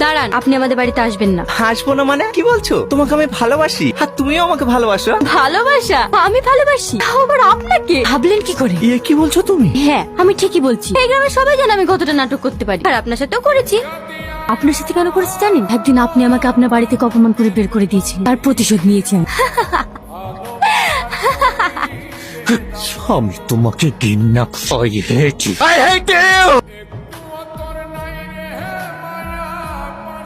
দাঁড়ান, আপনি আমাদের বাড়িতে আসবেন না। হাসবো না মানে কি বলছো? তোমাকে আমি ভালোবাসি আর তুমিও আমাকে ভালোবাসো। ভালোবাসা? আমি ভালোবাসি? তাও আবার আপনাকে? ভাবলেন কি করে? ইয়ে কি বলছো তুমি? হ্যাঁ, আমি ঠিকই বলছি। এই গ্রামের সবাই জানে আমি কতটা নাটক করতে পারি, আর আপনার সাথেও করেছি। আপনার সাথে কেন করেছি জানেন? একদিন আপনি আমাকে আপনার বাড়ি থেকে অপমান করে বের করে দিয়েছেন, তার প্রতিশোধ নিয়েছেন। আমি তোমাকে ঘৃণা খাইয়েছি।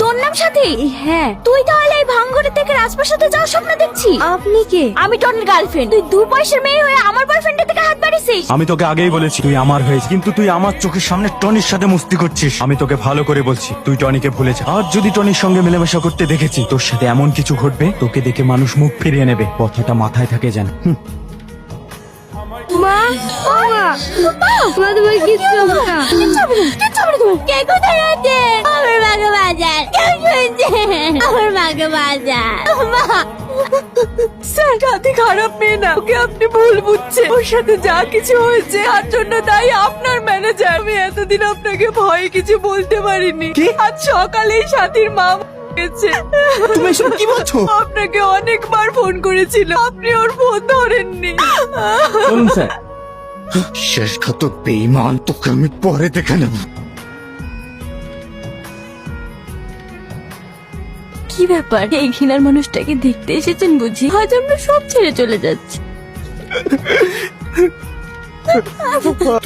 তোর নাম সাথী? হ্যাঁ। তুই তাহলে এই ভাঙঘরে থেকে রাজপ্রাসাদে যাওয়ার স্বপ্ন দেখছি? আপনি কে? আমি টনির গার্লফ্রেন্ড। তুই দু পয়সার মেয়ে হয়ে আমার বয়ফ্রেন্ডের থেকে হাত বাড়িয়েছিস। আমি তোকে আগেই বলেছি তুই আমার হয়েছিস, কিন্তু তুই আমার চোখের সামনে টনির সাথে মস্তি করছিস। আমি তোকে ভালো করে বলছি তুই টনিকে ভুলে যা। আর যদি টনির সঙ্গে মেলামেশা করতে দেখেছি, তোর সাথে এমন কিছু ঘটবে তোকে দেখে মানুষ মুখ ফিরিয়ে নেবে। কথাটা মাথায় থাকে যেন। মা, ও মা, মা তোমার কিচ্ছু হবে না। কিচ্ছু হবে না তোমার। কে কোথায় আছে? আমার মাকে বাজার। কেউ শুনছে? আমার মাকে বাজার। মা, স্যার সাথী খারাপ মেয়ে না, ওকে আপনি ভুল বুঝছেন। ওর সাথে যা কিছু হয়েছে তার জন্য দায়ী আপনার ম্যানেজার। আমি এতদিন আপনাকে ভয়ে কিছু বলতে পারিনি। কি? আজ সকালেই সাথীর মা গেছে। তুমি এসব কি বলছো? আপনাকে অনেকবার ফোন করেছিল, আপনি ওর ফোন ধরেননি। বলুন স্যার। শেষঘাতক বেঈমান, তোকে আমি পরে দেখে নেব। কি ব্যাপার? এই ঘৃণার মানুষটাকে দেখতে এসেছেন বুঝি? আজ আমরা সব ছেড়ে চলে যাচ্ছি।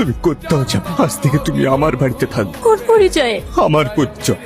তুমি কোথাও যাবে? আজ থেকে তুমি আমার বাড়িতে থাকবে। কোন পরিচয়ে? আমার পরিচয়।